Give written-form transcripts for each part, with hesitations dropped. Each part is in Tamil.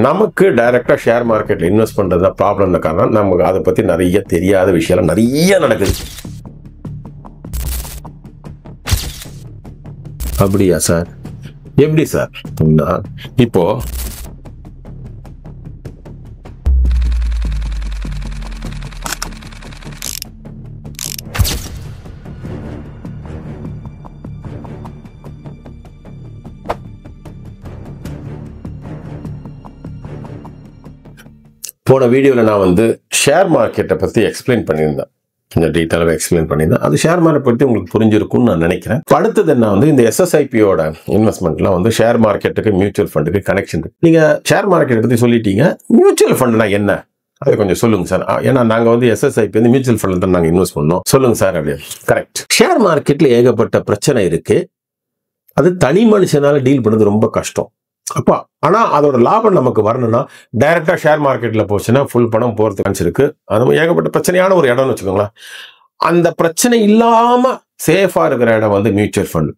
நமக்கு டைரக்டா ஷேர் மார்க்கெட்ல இன்வெஸ்ட் பண்றது ப்ராப்ளம்னு காரணம் நமக்கு அதை பத்தி நிறைய தெரியாத விஷயம் நிறைய நடக்குது. அப்படியா சார்? எப்படி சார்? இப்போ போன வீடியோவில் நான் ஷேர் மார்க்கெட்டை பற்றி எக்ஸ்பிளைன் பண்ணியிருந்தேன், கொஞ்சம் டீட்டெயிலாக எக்ஸ்பிளைன் பண்ணியிருந்தேன். அது ஷேர் மார்க்கெட் பற்றி உங்களுக்கு புரிஞ்சிருக்கும்னு நான் நினைக்கிறேன். அடுத்தது என்ன இந்த எஸ்எஸ்ஐபியோட இன்வெஸ்ட்மெண்ட்லாம் ஷேர் மார்க்கெட்டுக்கு மியூச்சுவல் ஃபண்டுக்கு கனெக்ஷன் இருக்கு. நீங்கள் ஷேர் மார்க்கெட்டை பற்றி சொல்லிட்டீங்க, மியூச்சுவல் ஃபண்டுனா என்ன அதை கொஞ்சம் சொல்லுங்க சார். ஏன்னா நாங்கள் எஸ்எஸ்ஐபி மியூச்சுவல் ஃபண்டில் தான் நாங்கள் இன்வெஸ்ட் பண்ணோம். சொல்லுங்க சார். அப்படியே கரெக்ட். ஷேர் மார்க்கெட்டில் ஏகப்பட்ட பிரச்சனை இருக்கு. அது தனி மனுஷனால டீல் பண்ணுறது ரொம்ப கஷ்டம். அப்பா ஆனா அதோட லாபம் நமக்கு வரணும்னா டைரக்டா ஷேர் மார்க்கெட்ல போச்சுன்னா ஃபுல் பணம் போறதுக்கு சான்ஸ் இருக்கு. அது ஏகப்பட்ட பிரச்சனையான ஒரு இடம்னு வச்சுக்கோங்களேன். அந்த பிரச்சனை இல்லாம சேஃபா இருக்கிற இடம் மியூச்சுவல் ஃபண்ட்.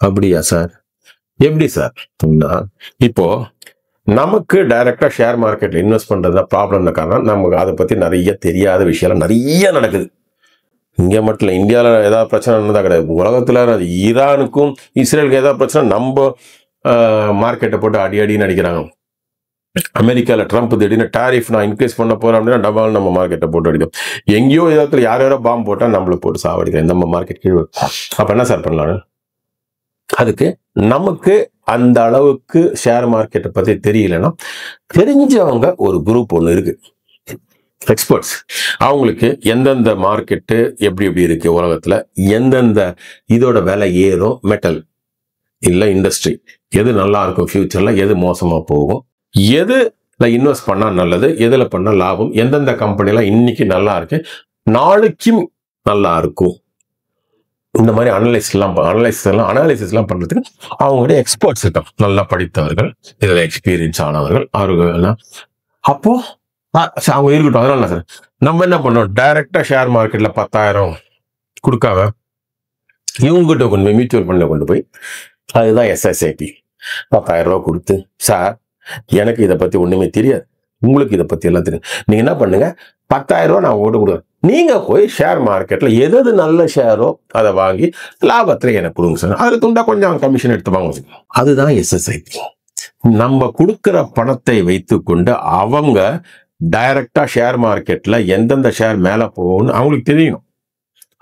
அப்படியா சார்? எப்படி சார்? இப்போ நமக்கு டைரக்டா ஷேர் மார்க்கெட்ல இன்வெஸ்ட் பண்றது ப்ராப்ளம்னு காரணம் நமக்கு அதை பத்தி நிறைய தெரியாத விஷயம் நிறைய நடக்குது. இங்க மட்டும் இல்லை, இந்தியாவில் ஏதாவது பிரச்சனை நடந்தா கிடையாது. உலகத்துல ஈரானுக்கும் இஸ்ரேலுக்கும் ஏதாவது பிரச்சனை நம்ம மார்க்கெட்டை போட்டு அடின்னு அடிக்கிறாங்க. அமெரிக்காவில் ட்ரம்ப் திடீர்னு டாரிஃப் நான் இன்க்ரீஸ் பண்ண போறேன் அப்படின்னா டபால் நம்ம மார்க்கெட்டை போட்டு அடிக்கும். எங்கேயோ ஏதாவது யாரோ பாம்பு போட்டா நம்மளை போட்டு சாவடிக்கிறேன் நம்ம மார்க்கெட் கீழே. அப்ப என்ன சார் பண்ணலாம்? அதுக்கு நமக்கு அந்த அளவுக்கு ஷேர் மார்க்கெட்டை பத்தி தெரியலன்னா தெரிஞ்சவங்க ஒரு குரூப் ஒன்று இருக்கு, எக்ஸ்பர்ட்ஸ். அவங்களுக்கு எந்தெந்த மார்க்கெட்டு எப்படி எப்படி இருக்கு உலகத்துல, எந்தெந்த இதோட விலை ஏறும், மெட்டல் இல்ல இண்டஸ்ட்ரி எது நல்லா இருக்கும் ஃபியூச்சர்ல, எது மோசமா போகும், எதுல இன்வெஸ்ட் பண்ணா நல்லது, எதுல பண்ணா லாபம், எந்தெந்த கம்பெனிலாம் இன்னைக்கு நல்லா இருக்கு, நாளைக்கும் நல்லா இருக்கும், இந்த மாதிரி அனாலிசிஸ் எல்லாம் பண்றதுக்கு அவங்களுடைய எக்ஸ்பர்ட்ஸ் இருக்காங்க, நல்லா படித்தவர்கள், இதுல எக்ஸ்பீரியன்ஸ் ஆனவர்கள், அவர்கள். அப்போ அவங்க இருக்கட்டும். அதனால சார் நம்ம என்ன பண்ணோம், டைரக்டா ஷேர் மார்க்கெட்ல 10,000 கொடுக்காம இவங்ககிட்ட கொண்டு போய் மியூச்சுவல் ஃபண்ட்ல கொண்டு போய், அதுதான் எஸ்எஸ்ஐபி, 10,000 ரூபா கொடுத்து, சார் எனக்கு இதை பத்தி ஒண்ணுமே தெரியாது, உங்களுக்கு இதை பத்தி எல்லாம் தெரியும், நீங்க என்ன பண்ணுங்க 10,000 ரூபா நான் ஓட்டு கொடுக்குறேன், நீங்க போய் ஷேர் மார்க்கெட்ல எது நல்ல ஷேரோ அதை வாங்கி லாபத்துல எனக்கு கொடுங்க சார், அதுல துண்டா கொஞ்சம் கமிஷன் எடுத்துப்பாங்க. அதுதான் எஸ்எஸ்ஐபி. நம்ம கொடுக்கிற பணத்தை வைத்து கொண்டு அவங்க டைரக்டா ஷேர் மார்க்கெட்ல எந்தெந்த ஷேர் மேல போகும்னு அவங்களுக்கு தெரியணும்.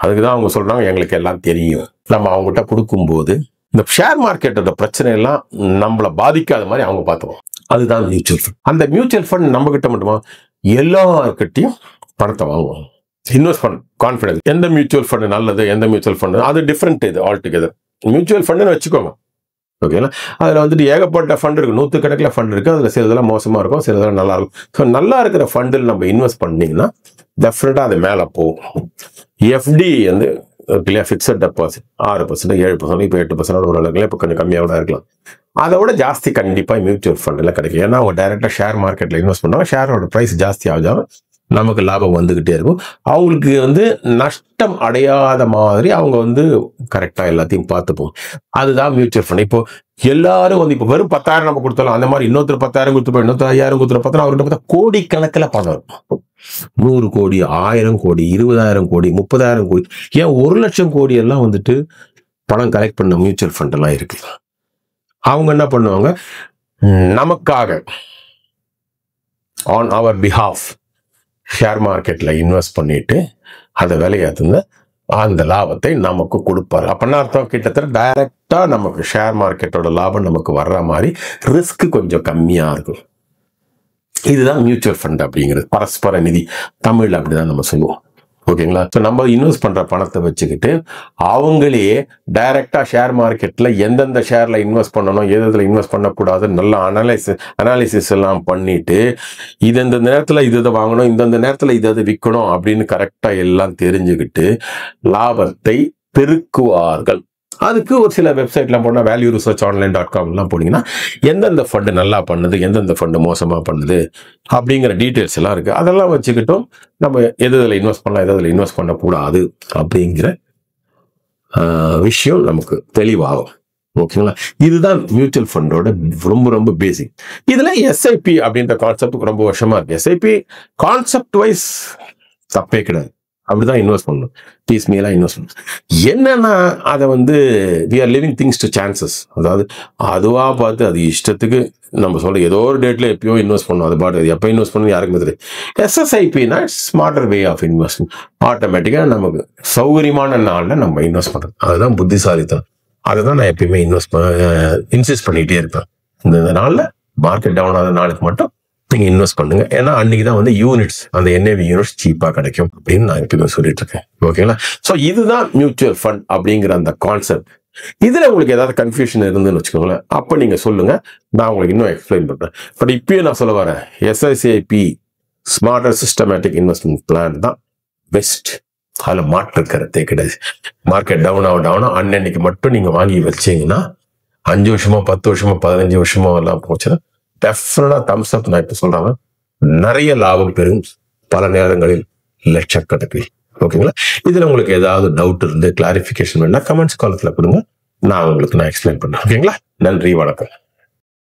அதுக்குதான் அவங்க சொல்றாங்க எங்களுக்கு எல்லாம் தெரியும். நம்ம அவங்ககிட்ட கொடுக்கும்போது இந்த ஷேர் மார்க்கெட்டோட பிரச்சனை எல்லாம் நம்மளை பாதிக்காத மாதிரி அவங்க பார்த்துவோம். அதுதான் மியூச்சுவல் ஃபண்ட். அந்த மியூச்சுவல் ஃபண்ட் நம்ம கிட்ட மட்டுமா, எல்லார்கிட்டையும் பணத்தை வாங்குவோம். இன்வெஸ்ட் பண்ண கான்ஃபிடன்ஸ், எந்த மியூச்சுவல் ஃபண்ட் நல்லது, எந்த மியூச்சுவல் ஃபண்ட் அது டிஃப்ரெண்ட். இது ஆல் டுகெதர் மியூச்சுவல் ஃபண்டுன்னு வச்சுக்கோங்க. ஓகேங்களா? அதில் ஏகப்பட்ட ஃபண்ட் இருக்கு, 100 ஃபண்ட் இருக்கு. அதில் சிலதெல்லாம் மோசமா இருக்கும், சிலதெல்லாம் நல்லா இருக்கும். ஸோ நல்லா இருக்கிற ஃபண்டில் நம்ம இன்வெஸ்ட் பண்ணீங்கன்னா டெஃபினட்டா அது மேலே போகும். எஃப்டி ஃபிக்ஸட் டெபாசிட் 6%, 7%, இப்போ 8% ஒரு அளவுக்கு, இப்போ கொஞ்சம் கம்மியாக கூட இருக்கலாம். அதை விட ஜாஸ்தி கண்டிப்பாக மியூச்சுவல் ஃபண்டில் கிடைக்கும். ஏன்னா அவங்க டைரெக்டாக ஷேர் மார்க்கெட்டில் இன்வெஸ்ட் பண்ணாங்க, ஷேரோட ப்ரைஸ் ஜாஸ்தி ஆகுது, நமக்கு லாபம் வந்துகிட்டே இருக்கும். அவங்களுக்கு நஷ்டம் அடையாத மாதிரி அவங்க கரெக்டாக எல்லாத்தையும் பார்த்துப்போம். அதுதான் மியூச்சுவல் ஃபண்ட். இப்போ எல்லாரும் இப்போ வெறும் 10,000 நம்ம கொடுத்தாலும் அந்த மாதிரி இன்னொருத்தர் 10,000 கொடுத்துப்போம், இன்னொருத்தர் 5,000 கொடுத்துட்டு பார்த்தா அவர்கிட்ட பார்த்தா கோடிக்கணக்கில் பணம் இருக்கும். 100 கோடி, 1000 கோடி, 20,000 கோடி, 30,000 கோடி, ஏன் 1,00,000 கோடி எல்லாம் பணம் கலெக்ட் பண்ண மியூச்சுவல் ஃபண்ட் எல்லாம் இருக்கு. அவங்க என்ன பண்ணுவாங்க, நமக்காக ஆன் அவர் பிஹாஃப் ஷேர் மார்க்கெட்ல இன்வெஸ்ட் பண்ணிட்டு அதை விலையாத்துங்க அந்த லாபத்தை நமக்கு கொடுப்பாரு. அப்படின்னா அர்த்தம் கிட்டத்தட்ட டைரக்டா நமக்கு ஷேர் மார்க்கெட்டோட லாபம் நமக்கு வர்ற மாதிரி ரிஸ்க் கொஞ்சம் கம்மியா இருக்கும். இதுதான் மியூச்சுவல் ஃபண்ட் அப்படிங்கிறது. பரஸ்பர நிதி தமிழ் அப்படிதான் நம்ம சொல்லுவோம். ஓகேங்களா? ஸோ நம்ம இன்வெஸ்ட் பண்ற பணத்தை வச்சுக்கிட்டு அவங்களே டைரக்டா ஷேர் மார்க்கெட்ல எந்தெந்த ஷேர்ல இன்வெஸ்ட் பண்ணணும், எதுல இன்வெஸ்ட் பண்ணக்கூடாது, நல்ல அனாலிசிஸ் எல்லாம் பண்ணிட்டு இந்த நேரத்துல இது வாங்கணும், இந்த நேரத்துல இது விற்கணும் அப்படின்னு கரெக்டா எல்லாம் தெரிஞ்சுக்கிட்டு லாபத்தை பெருக்குவார்கள். அதுக்கு ஒரு சில வெப்சைட்லாம் போனால் valueresearchonline.com எல்லாம் போனீங்கன்னா எந்தெந்த ஃபண்டு நல்லா பண்ணுது, எந்தெந்த ஃபண்டு மோசமாக பண்ணுது அப்படிங்கிற டீட்டெயில்ஸ் எல்லாம் இருக்கு. அதெல்லாம் வச்சுக்கிட்டும் நம்ம எதில் இன்வெஸ்ட் பண்ணலாம், எதில் இன்வெஸ்ட் பண்ணக்கூடாது அப்படிங்கிற விஷயம் நமக்கு தெளிவாகும். ஓகேங்களா? இதுதான் மியூச்சுவல் ஃபண்டோட ரொம்ப ரொம்ப பேசிக். இதுல எஸ்ஐபி அப்படின்ற கான்செப்ட் ரொம்ப வருஷமா இருக்கு. எஸ்ஐபி கான்செப்ட் வைஸ் தப்பே கிடையாது. அப்படிதான் இன்வெஸ்ட் பண்ணணும். பீஸ்மீலா இன்வெஸ்ட் பண்ணணும். என்னன்னா அதை வந்து we are leaving things to chances. அதாவது அதுவா பார்த்து அது இஷ்டத்துக்கு நம்ம சொல்ல ஏதோ ஒரு டேட்ல எப்பயோ இன்வெஸ்ட் பண்ணணும். அது பாட்டு எப்போ இன்வெஸ்ட் பண்ணணும் யாருக்குமே தெரியும். எஸ்எஸ்ஐபினா ஸ்மார்ட்டர் வே ஆஃப் இன்வெஸ்ட்மெண்ட். ஆட்டோமேட்டிக்காக நமக்கு சௌகரியமான நாளில் நம்ம இன்வெஸ்ட் பண்ணுறது, அதுதான் புத்திசாலித்தனம். அதை தான் நான் எப்பயுமே இன்சிஸ்ட் பண்ணிகிட்டே இருப்பேன். இந்த நாளில் மார்க்கெட் டவுன் ஆகிற நாளுக்கு மட்டும் நீங்கள் இன்வெஸ்ட் பண்ணுங்க. ஏன்னா அன்னைக்கு தான் வந்து யூனிட்ஸ், அந்த என்ஏவி யூனிட்ஸ் சீப்பாக கிடைக்கும் அப்படின்னு நான் எப்பயுமே சொல்லிட்டு இருக்கேன். ஓகேங்களா? ஸோ இதுதான் மியூச்சுவல் ஃபண்ட் அப்படிங்கிற அந்த கான்செப்ட். இதுல உங்களுக்கு ஏதாவது கன்ஃபியூஷன் இருந்துன்னு வச்சுக்கோங்களேன், அப்போ நீங்க சொல்லுங்க, நான் உங்களுக்கு இன்னும் எக்ஸ்பிளைன் பண்றேன். பட் இப்பயும் நான் சொல்ல வரேன், எஸ்ஐசிஐபி ஸ்மார்ட்டர் சிஸ்டமேட்டிக் இன்வெஸ்ட்மெண்ட் பிளான் தான் பெஸ்ட். அதில் மாற்று கருத்தே கிடையாது. மார்க்கெட் டவுன் ஆகும் அன்னைக்கு மட்டும் நீங்க வாங்கி வச்சீங்கன்னா 5 வருஷமா 10 வருஷமா 15 வருஷமா எல்லாம் போச்சுன்னா டெஃபினட்டா தம்ஸ் அப். நான் இப்ப சொல்றாங்க, நிறைய லாபம் பெறும், பல நேரங்களில் லட்சக்கணக்கில். ஓகேங்களா? இதுல உங்களுக்கு ஏதாவது டவுட் இருந்து கிளாரிபிகேஷன் வேணா கமெண்ட்ஸ் காலத்துல கொடுங்க, நான் எக்ஸ்பிளைன் பண்றேன். ஓகேங்களா? நன்றி, வணக்கம்.